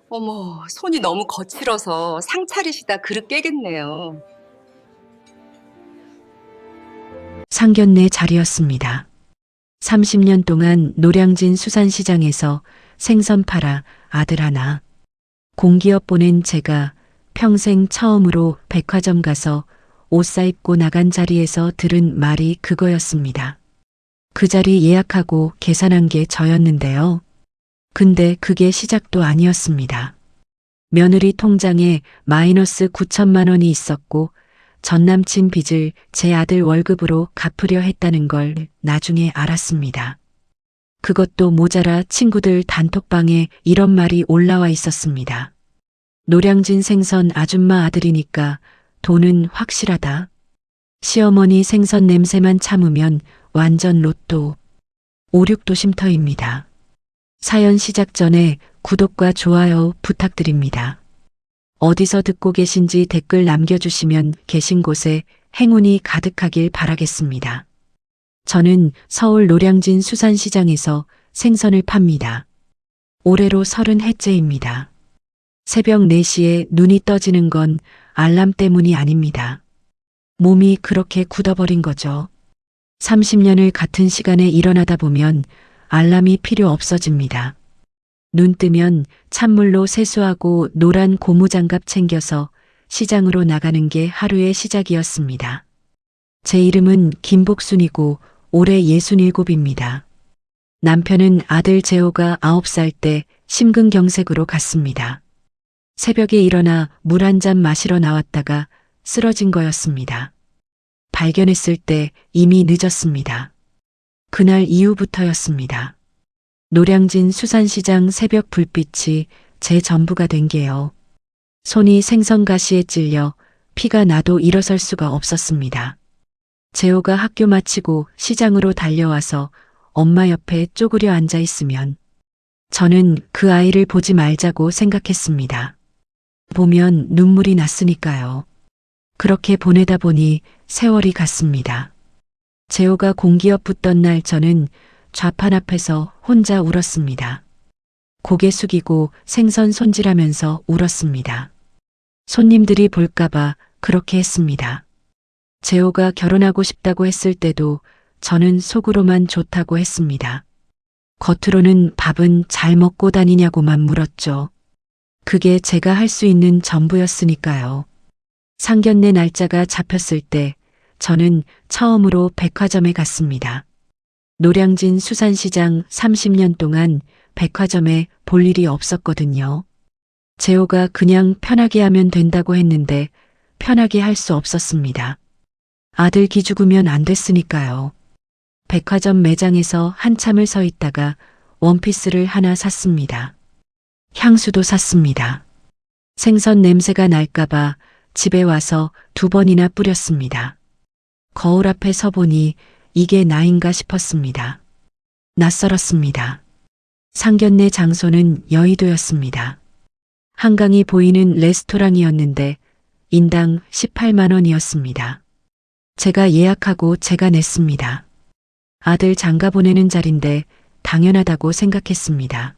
어머, 손이 너무 거칠어서 상 차리시다 그릇 깨겠네요. 상견례 자리였습니다. 30년 동안 노량진 수산시장에서 생선 팔아 아들 하나, 공기업 보낸 제가 평생 처음으로 백화점 가서 옷 사입고 나간 자리에서 들은 말이 그거였습니다. 그 자리 예약하고 계산한 게 저였는데요. 근데 그게 시작도 아니었습니다. 며느리 통장에 마이너스 9천만 원이 있었고 전 남친 빚을 제 아들 월급으로 갚으려 했다는 걸 나중에 알았습니다. 그것도 모자라 친구들 단톡방에 이런 말이 올라와 있었습니다. 노량진 생선 아줌마 아들이니까 돈은 확실하다. 시어머니 생선 냄새만 참으면 완전 로또. 5,6도 쉼터입니다. 사연 시작 전에 구독과 좋아요 부탁드립니다. 어디서 듣고 계신지 댓글 남겨주시면 계신 곳에 행운이 가득하길 바라겠습니다. 저는 서울 노량진 수산시장에서 생선을 팝니다. 올해로 30해째입니다. 새벽 4시에 눈이 떠지는 건 알람 때문이 아닙니다. 몸이 그렇게 굳어버린 거죠. 30년을 같은 시간에 일어나다 보면 알람이 필요 없어집니다. 눈 뜨면 찬물로 세수하고 노란 고무장갑 챙겨서 시장으로 나가는 게 하루의 시작이었습니다. 제 이름은 김복순이고 올해 67입니다. 남편은 아들 재호가 9살 때 심근경색으로 갔습니다. 새벽에 일어나 물 한 잔 마시러 나왔다가 쓰러진 거였습니다. 발견했을 때 이미 늦었습니다. 그날 이후부터였습니다. 노량진 수산시장 새벽 불빛이 제 전부가 된 게요. 손이 생선가시에 찔려 피가 나도 일어설 수가 없었습니다. 재호가 학교 마치고 시장으로 달려와서 엄마 옆에 쪼그려 앉아 있으면 저는 그 아이를 보지 말자고 생각했습니다. 보면 눈물이 났으니까요. 그렇게 보내다 보니 세월이 갔습니다. 재호가 공기업 붙던 날 저는 좌판 앞에서 혼자 울었습니다. 고개 숙이고 생선 손질하면서 울었습니다. 손님들이 볼까봐 그렇게 했습니다. 재호가 결혼하고 싶다고 했을 때도 저는 속으로만 좋다고 했습니다. 겉으로는 밥은 잘 먹고 다니냐고만 물었죠. 그게 제가 할 수 있는 전부였으니까요. 상견례 날짜가 잡혔을 때 저는 처음으로 백화점에 갔습니다. 노량진 수산시장 30년 동안 백화점에 볼 일이 없었거든요. 재호가 그냥 편하게 하면 된다고 했는데 편하게 할 수 없었습니다. 아들 기 죽으면 안 됐으니까요. 백화점 매장에서 한참을 서 있다가 원피스를 하나 샀습니다. 향수도 샀습니다. 생선 냄새가 날까봐 집에 와서 2번이나 뿌렸습니다. 거울 앞에 서보니 이게 나인가 싶었습니다. 낯설었습니다. 상견례 장소는 여의도였습니다. 한강이 보이는 레스토랑이었는데 인당 18만 원이었습니다. 제가 예약하고 제가 냈습니다. 아들 장가 보내는 자리인데 당연하다고 생각했습니다.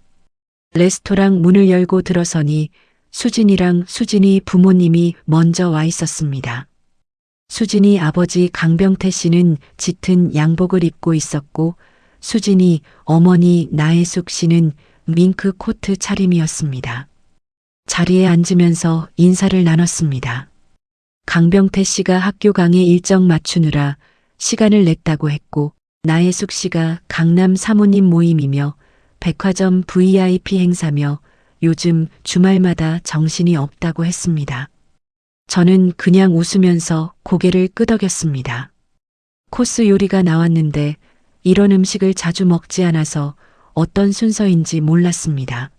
레스토랑 문을 열고 들어서니 수진이랑 수진이 부모님이 먼저 와 있었습니다. 수진이 아버지 강병태 씨는 짙은 양복을 입고 있었고 수진이 어머니 나혜숙 씨는 밍크 코트 차림이었습니다. 자리에 앉으면서 인사를 나눴습니다. 강병태 씨가 학교 강의 일정 맞추느라 시간을 냈다고 했고 나혜숙 씨가 강남 사모님 모임이며 백화점 VIP 행사며 요즘 주말마다 정신이 없다고 했습니다. 저는 그냥 웃으면서 고개를 끄덕였습니다. 코스 요리가 나왔는데 이런 음식을 자주 먹지 않아서 어떤 순서인지 몰랐습니다.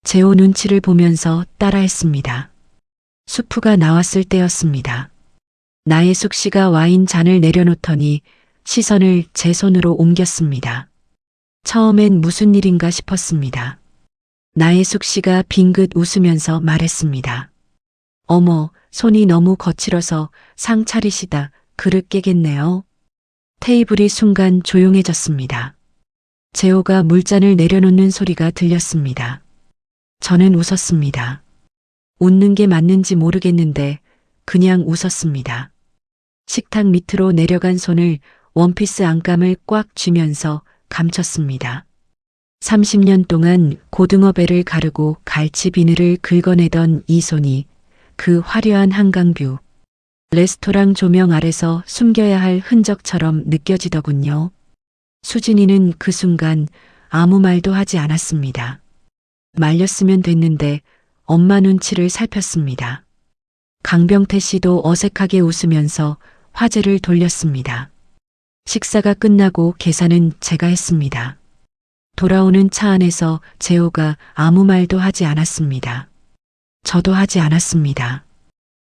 재호 눈치를 보면서 따라했습니다. 수프가 나왔을 때였습니다. 나혜숙 씨가 와인 잔을 내려놓더니 시선을 제 손으로 옮겼습니다. 처음엔 무슨 일인가 싶었습니다. 나혜숙 씨가 빙긋 웃으면서 말했습니다. 어머, 손이 너무 거칠어서 상 차리시다 그릇 깨겠네요. 테이블이 순간 조용해졌습니다. 재호가 물잔을 내려놓는 소리가 들렸습니다. 저는 웃었습니다. 웃는 게 맞는지 모르겠는데 그냥 웃었습니다. 식탁 밑으로 내려간 손을 원피스 안감을 꽉 쥐면서 감췄습니다. 30년 동안 고등어배를 가르고 갈치 비늘을 긁어내던 이 손이 그 화려한 한강뷰, 레스토랑 조명 아래서 숨겨야 할 흔적처럼 느껴지더군요. 수진이는 그 순간 아무 말도 하지 않았습니다. 말렸으면 됐는데 엄마 눈치를 살폈습니다. 강병태 씨도 어색하게 웃으면서 화제를 돌렸습니다. 식사가 끝나고 계산은 제가 했습니다. 돌아오는 차 안에서 재호가 아무 말도 하지 않았습니다. 저도 하지 않았습니다.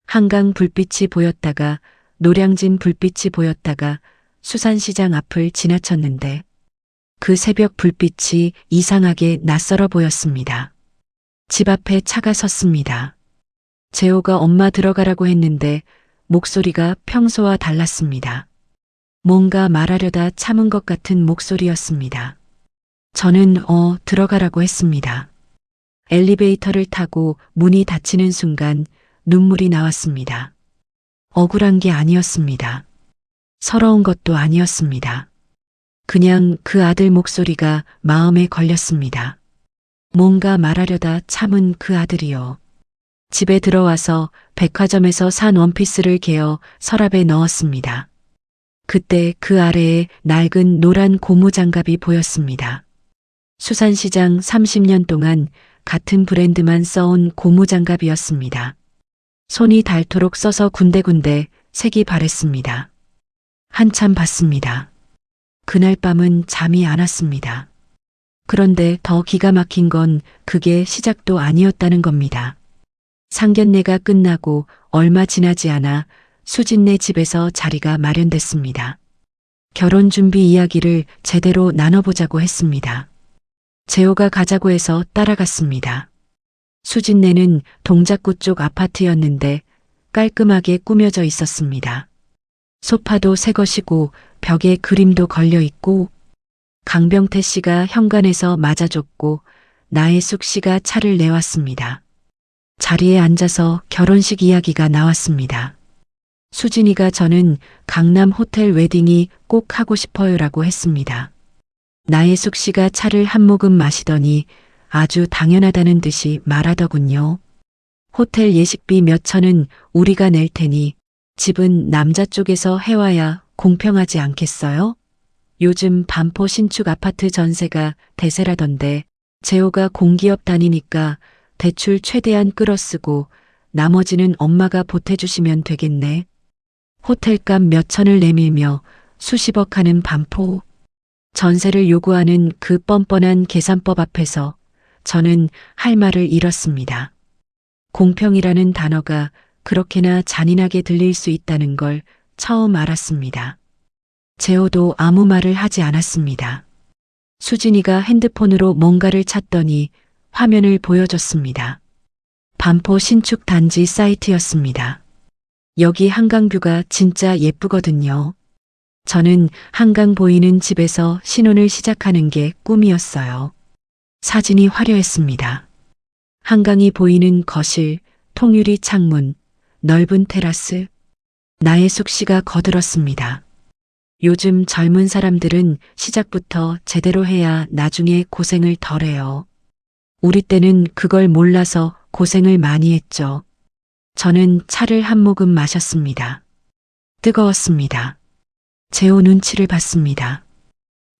한강 불빛이 보였다가 노량진 불빛이 보였다가 수산시장 앞을 지나쳤는데 그 새벽 불빛이 이상하게 낯설어 보였습니다. 집 앞에 차가 섰습니다. 재호가 엄마 들어가라고 했는데 목소리가 평소와 달랐습니다. 뭔가 말하려다 참은 것 같은 목소리였습니다. 저는 들어가라고 했습니다. 엘리베이터를 타고 문이 닫히는 순간 눈물이 나왔습니다. 억울한 게 아니었습니다. 서러운 것도 아니었습니다. 그냥 그 아들 목소리가 마음에 걸렸습니다. 뭔가 말하려다 참은 그 아들이요. 집에 들어와서 백화점에서 산 원피스를 개어 서랍에 넣었습니다. 그때 그 아래에 낡은 노란 고무장갑이 보였습니다. 수산시장 30년 동안 같은 브랜드만 써온 고무장갑이었습니다. 손이 닳도록 써서 군데군데 색이 바랬습니다. 한참 봤습니다. 그날 밤은 잠이 안 왔습니다. 그런데 더 기가 막힌 건 그게 시작도 아니었다는 겁니다. 상견례가 끝나고 얼마 지나지 않아 수진네 집에서 자리가 마련됐습니다. 결혼 준비 이야기를 제대로 나눠보자고 했습니다. 재호가 가자고 해서 따라갔습니다. 수진네는 동작구 쪽 아파트였는데 깔끔하게 꾸며져 있었습니다. 소파도 새 것이고 벽에 그림도 걸려 있고 강병태 씨가 현관에서 맞아줬고 나혜숙 씨가 차를 내왔습니다. 자리에 앉아서 결혼식 이야기가 나왔습니다. 수진이가 저는 강남 호텔 웨딩이 꼭 하고 싶어요라고 했습니다. 나혜숙 씨가 차를 한 모금 마시더니 아주 당연하다는 듯이 말하더군요. 호텔 예식비 몇 천은 우리가 낼 테니 집은 남자 쪽에서 해와야 공평하지 않겠어요? 요즘 반포 신축 아파트 전세가 대세라던데 재호가 공기업 다니니까 대출 최대한 끌어쓰고 나머지는 엄마가 보태주시면 되겠네. 호텔값 몇 천을 내밀며 수십억 하는 반포. 전세를 요구하는 그 뻔뻔한 계산법 앞에서 저는 할 말을 잃었습니다. 공평이라는 단어가 그렇게나 잔인하게 들릴 수 있다는 걸 처음 알았습니다. 재호도 아무 말을 하지 않았습니다. 수진이가 핸드폰으로 뭔가를 찾더니 화면을 보여줬습니다. 반포 신축 단지 사이트였습니다. 여기 한강뷰가 진짜 예쁘거든요. 저는 한강 보이는 집에서 신혼을 시작하는 게 꿈이었어요. 사진이 화려했습니다. 한강이 보이는 거실, 통유리 창문, 넓은 테라스. 나혜숙 씨가 거들었습니다. 요즘 젊은 사람들은 시작부터 제대로 해야 나중에 고생을 덜해요. 우리 때는 그걸 몰라서 고생을 많이 했죠. 저는 차를 한 모금 마셨습니다. 뜨거웠습니다. 재호 눈치를 봤습니다.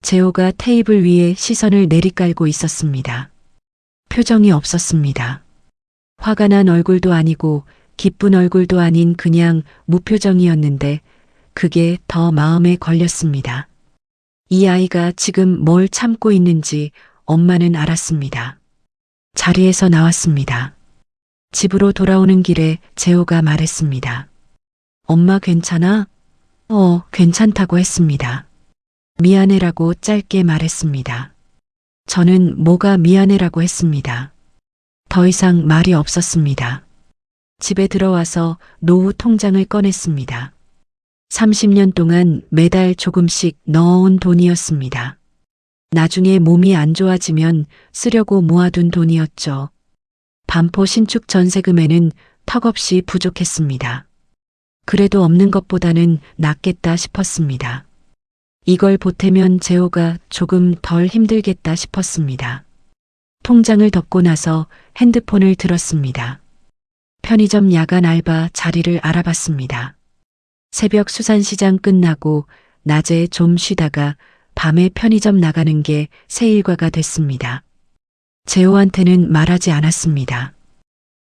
재호가 테이블 위에 시선을 내리깔고 있었습니다. 표정이 없었습니다. 화가 난 얼굴도 아니고 기쁜 얼굴도 아닌 그냥 무표정이었는데 그게 더 마음에 걸렸습니다. 이 아이가 지금 뭘 참고 있는지 엄마는 알았습니다. 자리에서 나왔습니다. 집으로 돌아오는 길에 재호가 말했습니다. 엄마 괜찮아? 괜찮다고 했습니다. 미안해라고 짧게 말했습니다. 저는 뭐가 미안해라고 했습니다. 더 이상 말이 없었습니다. 집에 들어와서 노후 통장을 꺼냈습니다. 30년 동안 매달 조금씩 넣어온 돈이었습니다. 나중에 몸이 안 좋아지면 쓰려고 모아둔 돈이었죠. 반포 신축 전세금에는 턱없이 부족했습니다. 그래도 없는 것보다는 낫겠다 싶었습니다. 이걸 보태면 재호가 조금 덜 힘들겠다 싶었습니다. 통장을 덮고 나서 핸드폰을 들었습니다. 편의점 야간 알바 자리를 알아봤습니다. 새벽 수산시장 끝나고 낮에 좀 쉬다가 밤에 편의점 나가는 게 새 일과가 됐습니다. 재호한테는 말하지 않았습니다.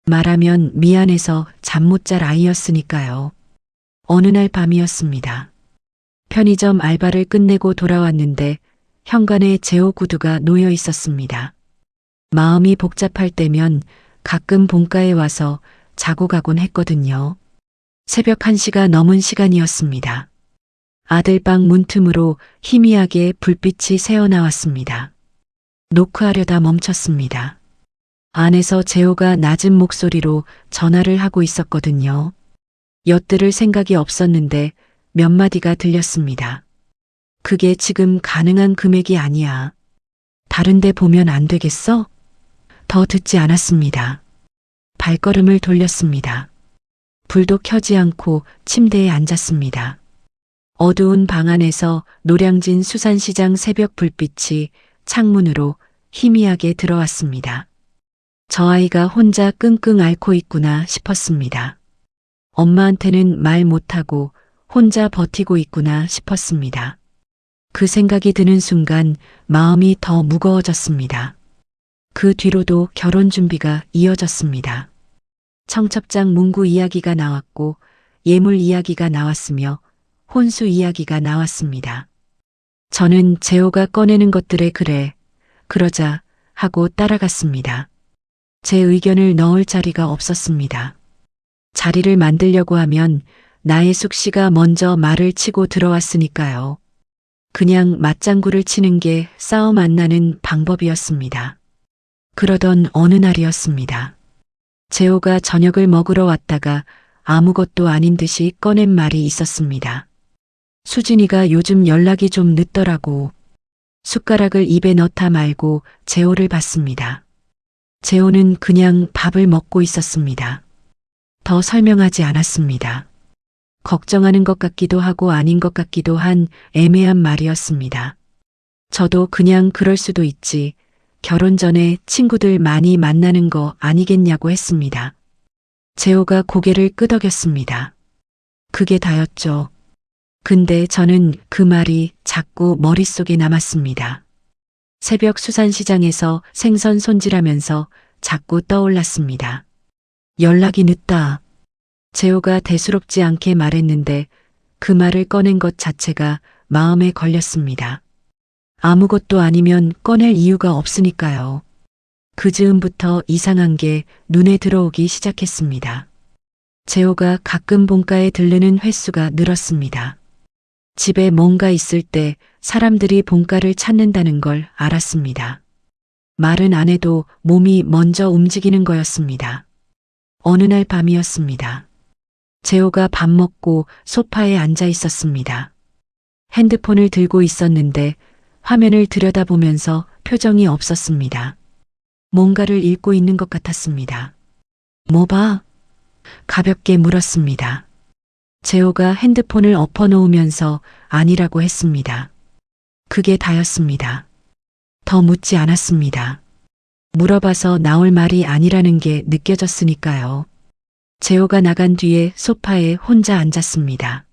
말하면 미안해서 잠 못 잘 아이였으니까요. 어느 날 밤이었습니다. 편의점 알바를 끝내고 돌아왔는데 현관에 재호 구두가 놓여 있었습니다. 마음이 복잡할 때면 가끔 본가에 와서 자고 가곤 했거든요. 새벽 1시가 넘은 시간이었습니다. 아들 방 문틈으로 희미하게 불빛이 새어나왔습니다. 노크하려다 멈췄습니다. 안에서 재호가 낮은 목소리로 전화를 하고 있었거든요. 엿들을 생각이 없었는데 몇 마디가 들렸습니다. 그게 지금 가능한 금액이 아니야. 다른 데 보면 안 되겠어? 더 듣지 않았습니다. 발걸음을 돌렸습니다. 불도 켜지 않고 침대에 앉았습니다. 어두운 방 안에서 노량진 수산시장 새벽 불빛이 창문으로 희미하게 들어왔습니다. 저 아이가 혼자 끙끙 앓고 있구나 싶었습니다. 엄마한테는 말 못하고 혼자 버티고 있구나 싶었습니다. 그 생각이 드는 순간 마음이 더 무거워졌습니다. 그 뒤로도 결혼 준비가 이어졌습니다. 청첩장 문구 이야기가 나왔고 예물 이야기가 나왔으며 혼수 이야기가 나왔습니다. 저는 재호가 꺼내는 것들에 그래, 그러자 하고 따라갔습니다. 제 의견을 넣을 자리가 없었습니다. 자리를 만들려고 하면 나혜숙 씨가 먼저 말을 치고 들어왔으니까요. 그냥 맞장구를 치는 게 싸움 안 나는 방법이었습니다. 그러던 어느 날이었습니다. 재호가 저녁을 먹으러 왔다가 아무것도 아닌 듯이 꺼낸 말이 있었습니다. 수진이가 요즘 연락이 좀 늦더라고. 숟가락을 입에 넣다 말고 재호를 봤습니다. 재호는 그냥 밥을 먹고 있었습니다. 더 설명하지 않았습니다. 걱정하는 것 같기도 하고 아닌 것 같기도 한 애매한 말이었습니다. 저도 그냥 그럴 수도 있지. 결혼 전에 친구들 많이 만나는 거 아니겠냐고 했습니다. 재호가 고개를 끄덕였습니다. 그게 다였죠. 근데 저는 그 말이 자꾸 머릿속에 남았습니다. 새벽 수산시장에서 생선 손질하면서 자꾸 떠올랐습니다. 연락이 늦다. 재호가 대수롭지 않게 말했는데 그 말을 꺼낸 것 자체가 마음에 걸렸습니다. 아무것도 아니면 꺼낼 이유가 없으니까요. 그 즈음부터 이상한 게 눈에 들어오기 시작했습니다. 재호가 가끔 본가에 들르는 횟수가 늘었습니다. 집에 뭔가 있을 때 사람들이 본가를 찾는다는 걸 알았습니다. 말은 안 해도 몸이 먼저 움직이는 거였습니다. 어느 날 밤이었습니다. 재호가 밥 먹고 소파에 앉아 있었습니다. 핸드폰을 들고 있었는데 화면을 들여다보면서 표정이 없었습니다. 뭔가를 읽고 있는 것 같았습니다. 뭐 봐? 가볍게 물었습니다. 재호가 핸드폰을 엎어놓으면서 아니라고 했습니다. 그게 다였습니다. 더 묻지 않았습니다. 물어봐서 나올 말이 아니라는 게 느껴졌으니까요. 재호가 나간 뒤에 소파에 혼자 앉았습니다.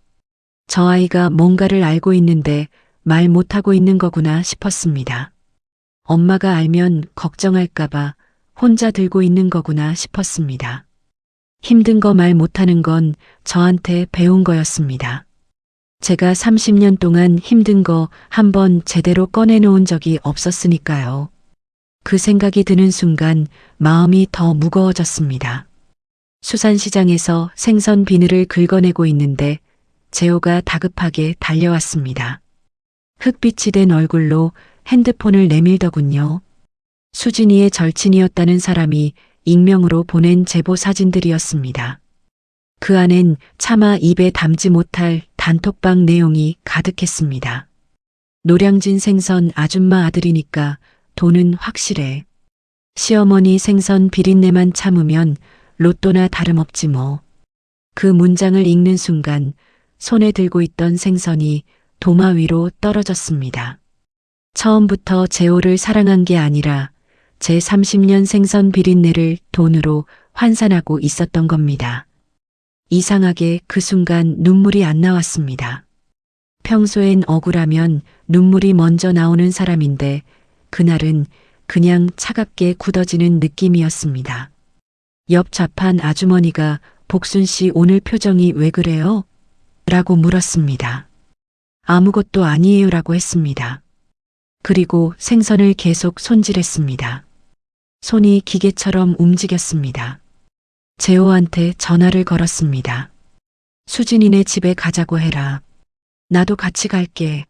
저 아이가 뭔가를 알고 있는데 말 못하고 있는 거구나 싶었습니다. 엄마가 알면 걱정할까봐 혼자 들고 있는 거구나 싶었습니다. 힘든 거 말 못하는 건 저한테 배운 거였습니다. 제가 30년 동안 힘든 거 한번 제대로 꺼내놓은 적이 없었으니까요. 그 생각이 드는 순간 마음이 더 무거워졌습니다. 수산시장에서 생선 비늘을 긁어내고 있는데 재호가 다급하게 달려왔습니다. 흑빛이 된 얼굴로 핸드폰을 내밀더군요. 수진이의 절친이었다는 사람이 익명으로 보낸 제보 사진들이었습니다. 그 안엔 차마 입에 담지 못할 단톡방 내용이 가득했습니다. 노량진 생선 아줌마 아들이니까 돈은 확실해. 시어머니 생선 비린내만 참으면 로또나 다름없지 뭐. 그 문장을 읽는 순간 손에 들고 있던 생선이 도마 위로 떨어졌습니다. 처음부터 재호를 사랑한 게 아니라 제 30년 생선 비린내를 돈으로 환산하고 있었던 겁니다. 이상하게 그 순간 눈물이 안 나왔습니다. 평소엔 억울하면 눈물이 먼저 나오는 사람인데 그날은 그냥 차갑게 굳어지는 느낌이었습니다. 옆 좌판 아주머니가 복순 씨 오늘 표정이 왜 그래요? 라고 물었습니다. 아무것도 아니에요 라고 했습니다. 그리고 생선을 계속 손질했습니다. 손이 기계처럼 움직였습니다. 재호한테 전화를 걸었습니다. 수진이네 집에 가자고 해라. 나도 같이 갈게.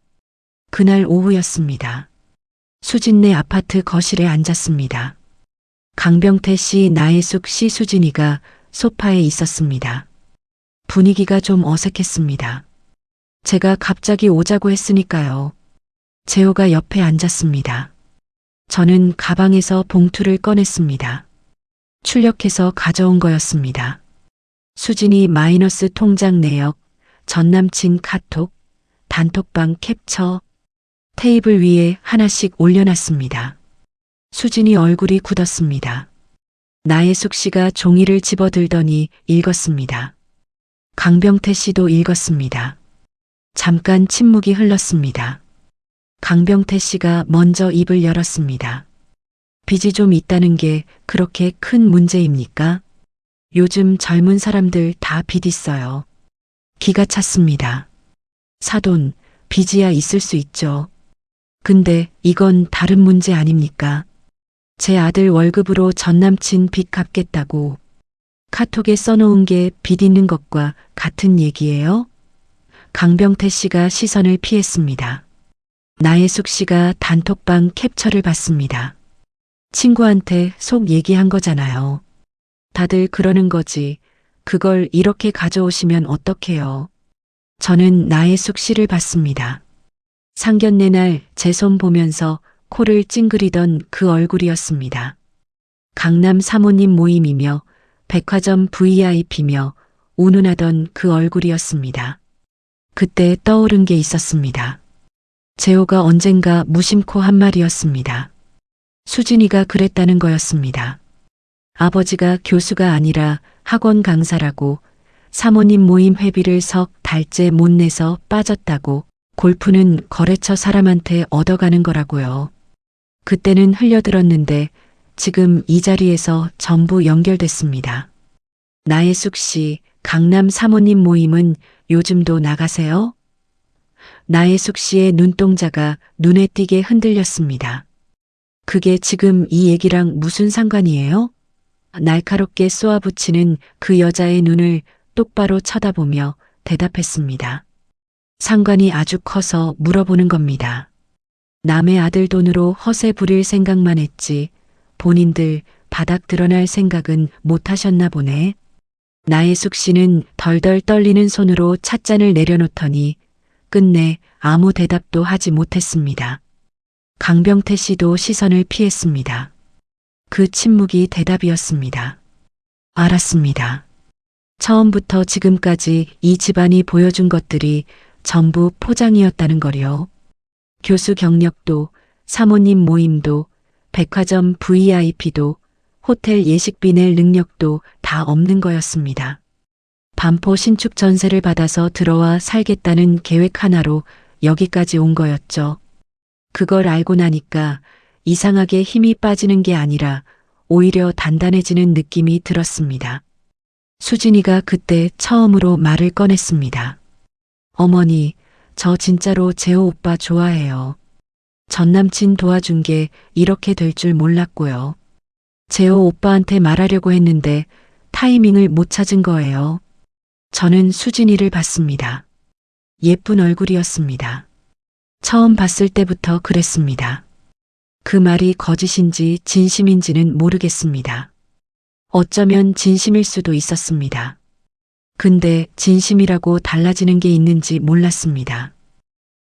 그날 오후였습니다. 수진네 아파트 거실에 앉았습니다. 강병태 씨, 나혜숙 씨, 수진이가 소파에 있었습니다. 분위기가 좀 어색했습니다. 제가 갑자기 오자고 했으니까요. 재호가 옆에 앉았습니다. 저는 가방에서 봉투를 꺼냈습니다. 출력해서 가져온 거였습니다. 수진이 마이너스 통장 내역, 전남친 카톡, 단톡방 캡처, 테이블 위에 하나씩 올려놨습니다. 수진이 얼굴이 굳었습니다. 나혜숙 씨가 종이를 집어들더니 읽었습니다. 강병태 씨도 읽었습니다. 잠깐 침묵이 흘렀습니다. 강병태 씨가 먼저 입을 열었습니다. 빚이 좀 있다는 게 그렇게 큰 문제입니까? 요즘 젊은 사람들 다 빚 있어요. 기가 찼습니다. 사돈, 빚이야 있을 수 있죠. 근데 이건 다른 문제 아닙니까? 제 아들 월급으로 전남친 빚 갚겠다고 카톡에 써놓은 게 빚 있는 것과 같은 얘기예요? 강병태 씨가 시선을 피했습니다. 나혜숙 씨가 단톡방 캡처를 봤습니다. 친구한테 속 얘기한 거잖아요. 다들 그러는 거지. 그걸 이렇게 가져오시면 어떡해요. 저는 나혜숙 씨를 봤습니다. 상견례 날 제 손 보면서 코를 찡그리던 그 얼굴이었습니다. 강남 사모님 모임이며 백화점 VIP며 운운하던 그 얼굴이었습니다. 그때 떠오른 게 있었습니다. 재호가 언젠가 무심코 한 말이었습니다. 수진이가 그랬다는 거였습니다. 아버지가 교수가 아니라 학원 강사라고 사모님 모임 회비를 석 달째 못 내서 빠졌다고 골프는 거래처 사람한테 얻어가는 거라고요. 그때는 흘려들었는데 지금 이 자리에서 전부 연결됐습니다. 나혜숙 씨, 강남 사모님 모임은 요즘도 나가세요? 나혜숙 씨의 눈동자가 눈에 띄게 흔들렸습니다. 그게 지금 이 얘기랑 무슨 상관이에요? 날카롭게 쏘아붙이는 그 여자의 눈을 똑바로 쳐다보며 대답했습니다. 상관이 아주 커서 물어보는 겁니다. 남의 아들 돈으로 허세 부릴 생각만 했지 본인들 바닥 드러날 생각은 못 하셨나 보네. 나혜숙 씨는 덜덜 떨리는 손으로 찻잔을 내려놓더니 끝내 아무 대답도 하지 못했습니다. 강병태 씨도 시선을 피했습니다. 그 침묵이 대답이었습니다. 알았습니다. 처음부터 지금까지 이 집안이 보여준 것들이 전부 포장이었다는 거요. 교수 경력도, 사모님 모임도, 백화점 VIP도, 호텔 예식비 낼 능력도 다 없는 거였습니다. 반포 신축 전세를 받아서 들어와 살겠다는 계획 하나로 여기까지 온 거였죠. 그걸 알고 나니까 이상하게 힘이 빠지는 게 아니라 오히려 단단해지는 느낌이 들었습니다. 수진이가 그때 처음으로 말을 꺼냈습니다. 어머니, 저 진짜로 재호 오빠 좋아해요. 전남친 도와준 게 이렇게 될 줄 몰랐고요. 재호 오빠한테 말하려고 했는데 타이밍을 못 찾은 거예요. 저는 수진이를 봤습니다. 예쁜 얼굴이었습니다. 처음 봤을 때부터 그랬습니다. 그 말이 거짓인지 진심인지는 모르겠습니다. 어쩌면 진심일 수도 있었습니다. 근데 진심이라고 달라지는 게 있는지 몰랐습니다.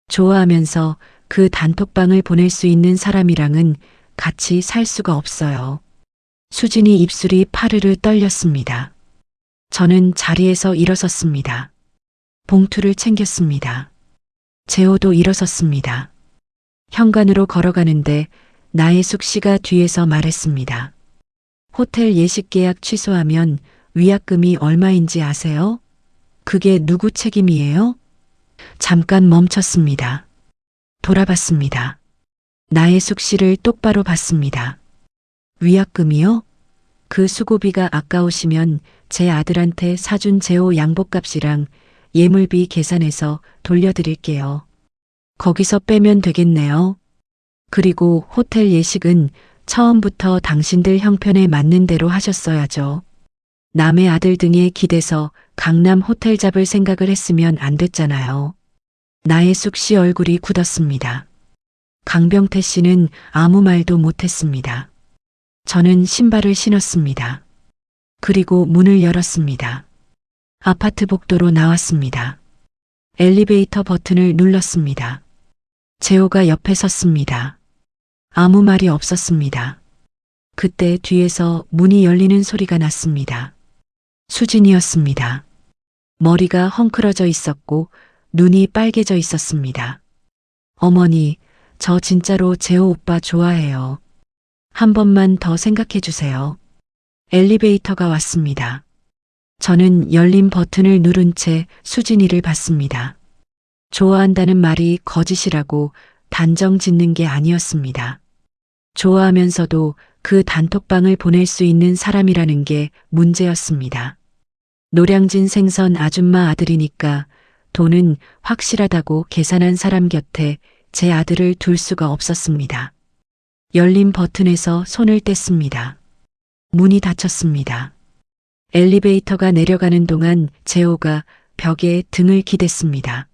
좋아하면서 그 단톡방을 보낼 수 있는 사람이랑은 같이 살 수가 없어요. 수진이 입술이 파르르 떨렸습니다. 저는 자리에서 일어섰습니다. 봉투를 챙겼습니다. 재호도 일어섰습니다. 현관으로 걸어가는데 나혜숙 씨가 뒤에서 말했습니다. 호텔 예식 계약 취소하면 위약금이 얼마인지 아세요? 그게 누구 책임이에요? 잠깐 멈췄습니다. 돌아봤습니다. 나혜숙 씨를 똑바로 봤습니다. 위약금이요? 그 수고비가 아까우시면 제 아들한테 사준 재호 양복값이랑 예물비 계산해서 돌려드릴게요. 거기서 빼면 되겠네요. 그리고 호텔 예식은 처음부터 당신들 형편에 맞는 대로 하셨어야죠. 남의 아들 등에 기대서 강남 호텔 잡을 생각을 했으면 안 됐잖아요. 나혜숙 씨 얼굴이 굳었습니다. 강병태 씨는 아무 말도 못했습니다. 저는 신발을 신었습니다. 그리고 문을 열었습니다. 아파트 복도로 나왔습니다. 엘리베이터 버튼을 눌렀습니다. 재호가 옆에 섰습니다. 아무 말이 없었습니다. 그때 뒤에서 문이 열리는 소리가 났습니다. 수진이었습니다. 머리가 헝클어져 있었고 눈이 빨개져 있었습니다. 어머니, 저 진짜로 재호 오빠 좋아해요. 한 번만 더 생각해 주세요. 엘리베이터가 왔습니다. 저는 열린 버튼을 누른 채 수진이를 봤습니다. 좋아한다는 말이 거짓이라고 단정 짓는 게 아니었습니다. 좋아하면서도 그 단톡방을 보낼 수 있는 사람이라는 게 문제였습니다. 노량진 생선 아줌마 아들이니까 돈은 확실하다고 계산한 사람 곁에 제 아들을 둘 수가 없었습니다. 열린 버튼에서 손을 뗐습니다. 문이 닫혔습니다. 엘리베이터가 내려가는 동안 재호가 벽에 등을 기댔습니다.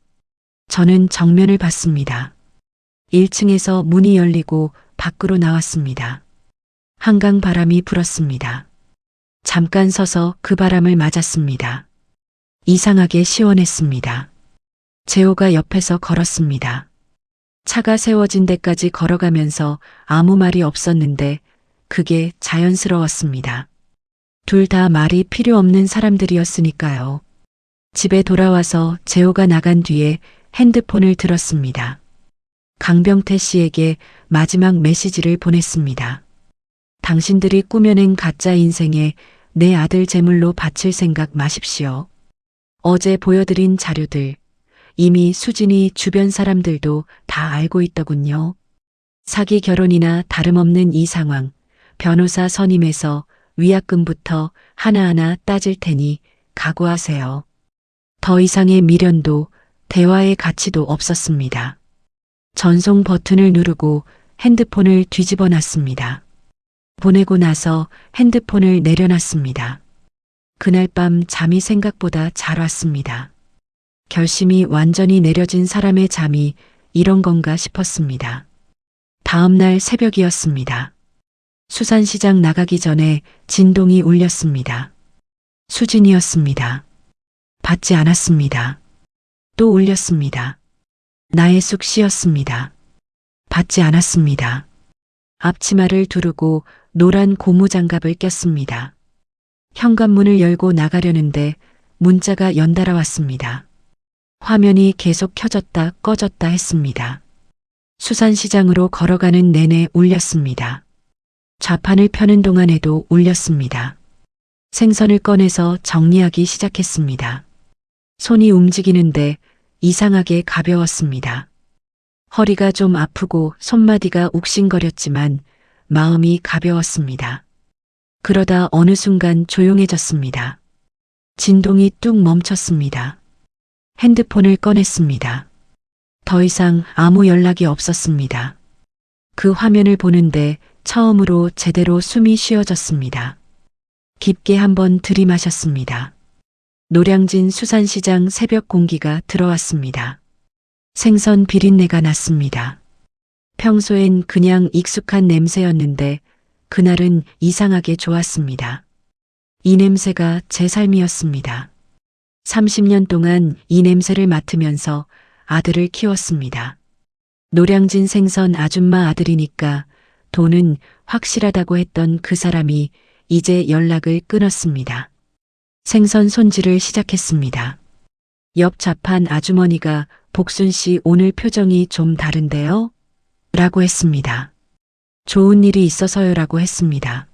저는 정면을 봤습니다. 1층에서 문이 열리고 밖으로 나왔습니다. 한강 바람이 불었습니다. 잠깐 서서 그 바람을 맞았습니다. 이상하게 시원했습니다. 재호가 옆에서 걸었습니다. 차가 세워진 데까지 걸어가면서 아무 말이 없었는데 그게 자연스러웠습니다. 둘 다 말이 필요 없는 사람들이었으니까요. 집에 돌아와서 재호가 나간 뒤에 핸드폰을 들었습니다. 강병태 씨에게 마지막 메시지를 보냈습니다. 당신들이 꾸며낸 가짜 인생에 내 아들 제물로 바칠 생각 마십시오. 어제 보여드린 자료들, 이미 수진이 주변 사람들도 다 알고 있더군요. 사기 결혼이나 다름없는 이 상황, 변호사 선임해서 위약금부터 하나하나 따질 테니 각오하세요. 더 이상의 미련도 대화의 가치도 없었습니다. 전송 버튼을 누르고 핸드폰을 뒤집어 놨습니다. 보내고 나서 핸드폰을 내려놨습니다. 그날 밤 잠이 생각보다 잘 왔습니다. 결심이 완전히 내려진 사람의 잠이 이런 건가 싶었습니다. 다음 날 새벽이었습니다. 수산시장 나가기 전에 진동이 울렸습니다. 수진이었습니다. 받지 않았습니다. 또 울렸습니다. 나혜숙 씨였습니다. 받지 않았습니다. 앞치마를 두르고 노란 고무장갑을 꼈습니다. 현관문을 열고 나가려는데 문자가 연달아 왔습니다. 화면이 계속 켜졌다 꺼졌다 했습니다. 수산시장으로 걸어가는 내내 울렸습니다. 좌판을 펴는 동안에도 울렸습니다. 생선을 꺼내서 정리하기 시작했습니다. 손이 움직이는데 이상하게 가벼웠습니다. 허리가 좀 아프고 손마디가 욱신거렸지만 마음이 가벼웠습니다. 그러다 어느 순간 조용해졌습니다. 진동이 뚝 멈췄습니다. 핸드폰을 꺼냈습니다. 더 이상 아무 연락이 없었습니다. 그 화면을 보는데 처음으로 제대로 숨이 쉬어졌습니다. 깊게 한번 들이마셨습니다. 노량진 수산시장 새벽 공기가 들어왔습니다. 생선 비린내가 났습니다. 평소엔 그냥 익숙한 냄새였는데 그날은 이상하게 좋았습니다. 이 냄새가 제 삶이었습니다. 30년 동안 이 냄새를 맡으면서 아들을 키웠습니다. 노량진 생선 아줌마 아들이니까 돈은 확실하다고 했던 그 사람이 이제 연락을 끊었습니다. 생선 손질을 시작했습니다. 옆 좌판 아주머니가 복순 씨 오늘 표정이 좀 다른데요? 라고 했습니다. 좋은 일이 있어서요라고 했습니다.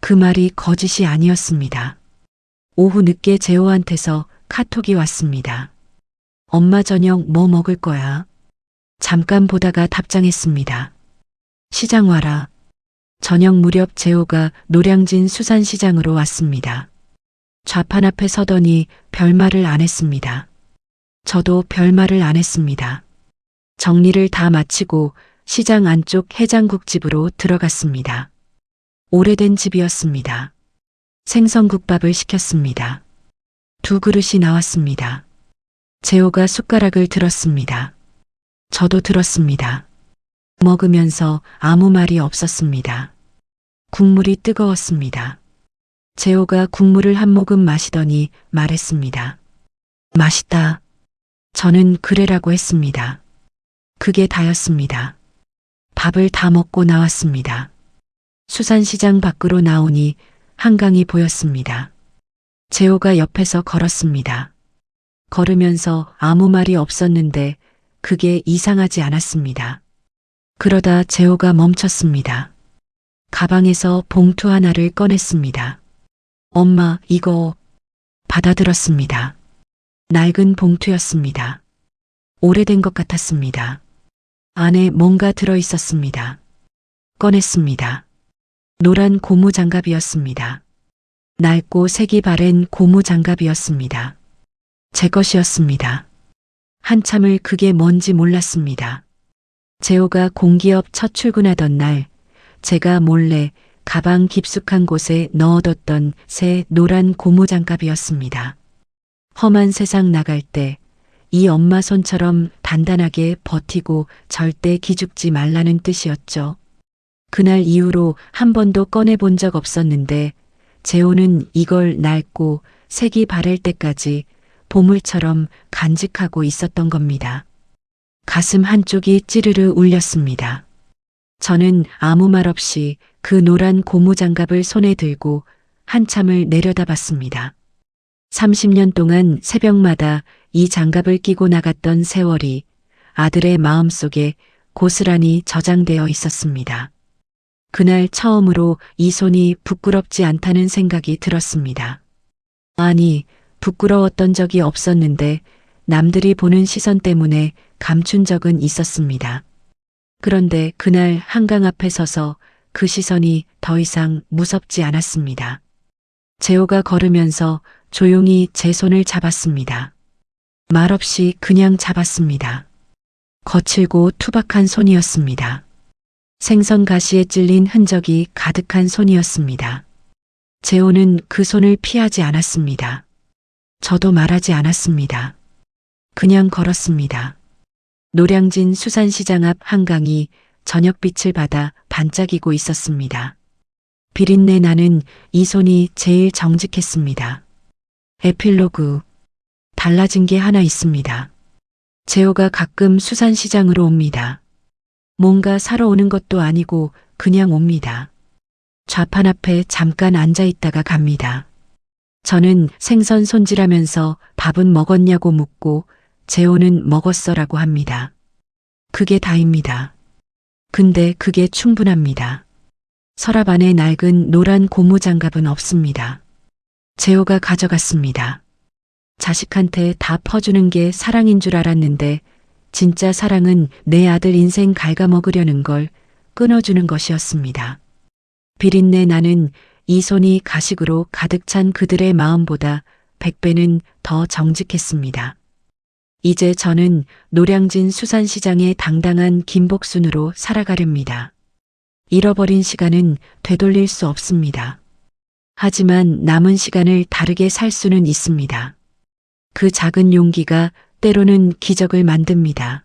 그 말이 거짓이 아니었습니다. 오후 늦게 재호한테서 카톡이 왔습니다. 엄마 저녁 뭐 먹을 거야? 잠깐 보다가 답장했습니다. 시장 와라. 저녁 무렵 재호가 노량진 수산시장으로 왔습니다. 좌판 앞에 서더니 별말을 안 했습니다. 저도 별말을 안 했습니다. 정리를 다 마치고 시장 안쪽 해장국집으로 들어갔습니다. 오래된 집이었습니다. 생선국밥을 시켰습니다. 2그릇이 나왔습니다. 재호가 숟가락을 들었습니다. 저도 들었습니다. 먹으면서 아무 말이 없었습니다. 국물이 뜨거웠습니다. 재호가 국물을 한 모금 마시더니 말했습니다. 맛있다. 저는 그래라고 했습니다. 그게 다였습니다. 밥을 다 먹고 나왔습니다. 수산시장 밖으로 나오니 한강이 보였습니다. 재호가 옆에서 걸었습니다. 걸으면서 아무 말이 없었는데 그게 이상하지 않았습니다. 그러다 재호가 멈췄습니다. 가방에서 봉투 하나를 꺼냈습니다. 엄마, 이거 받아들었습니다. 낡은 봉투였습니다. 오래된 것 같았습니다. 안에 뭔가 들어 있었습니다. 꺼냈습니다. 노란 고무 장갑이었습니다. 낡고 색이 바랜 고무 장갑이었습니다. 제 것이었습니다. 한참을 그게 뭔지 몰랐습니다. 재호가 공기업 첫 출근하던 날, 제가 몰래 가방 깊숙한 곳에 넣어뒀던 새 노란 고무 장갑이었습니다. 험한 세상 나갈 때 이 엄마 손처럼 단단하게 버티고 절대 기죽지 말라는 뜻이었죠. 그날 이후로 한 번도 꺼내본 적 없었는데 재호는 이걸 낡고 색이 바랄 때까지 보물처럼 간직하고 있었던 겁니다. 가슴 한쪽이 찌르르 울렸습니다. 저는 아무 말 없이 그 노란 고무장갑을 손에 들고 한참을 내려다봤습니다. 30년 동안 새벽마다 이 장갑을 끼고 나갔던 세월이 아들의 마음속에 고스란히 저장되어 있었습니다. 그날 처음으로 이 손이 부끄럽지 않다는 생각이 들었습니다. 아니, 부끄러웠던 적이 없었는데 남들이 보는 시선 때문에 감춘 적은 있었습니다. 그런데 그날 한강 앞에 서서 그 시선이 더 이상 무섭지 않았습니다. 재호가 걸으면서 조용히 제 손을 잡았습니다. 말없이 그냥 잡았습니다. 거칠고 투박한 손이었습니다. 생선 가시에 찔린 흔적이 가득한 손이었습니다. 재호는 그 손을 피하지 않았습니다. 저도 말하지 않았습니다. 그냥 걸었습니다. 노량진 수산시장 앞 한강이 저녁빛을 받아 반짝이고 있었습니다. 비린내 나는 이 손이 제일 정직했습니다. 에필로그. 달라진 게 하나 있습니다. 재호가 가끔 수산시장으로 옵니다. 뭔가 사러 오는 것도 아니고 그냥 옵니다. 좌판 앞에 잠깐 앉아 있다가 갑니다. 저는 생선 손질하면서 밥은 먹었냐고 묻고 재호는 먹었어라고 합니다. 그게 다입니다. 근데 그게 충분합니다. 서랍 안에 낡은 노란 고무장갑은 없습니다. 재호가 가져갔습니다. 자식한테 다 퍼주는 게 사랑인 줄 알았는데 진짜 사랑은 내 아들 인생 갉아먹으려는 걸 끊어주는 것이었습니다. 비린내 나는 이 손이 가식으로 가득 찬 그들의 마음보다 100배는 더 정직했습니다. 이제 저는 노량진 수산시장의 당당한 김복순으로 살아가렵니다. 잃어버린 시간은 되돌릴 수 없습니다. 하지만 남은 시간을 다르게 살 수는 있습니다. 그 작은 용기가 때로는 기적을 만듭니다.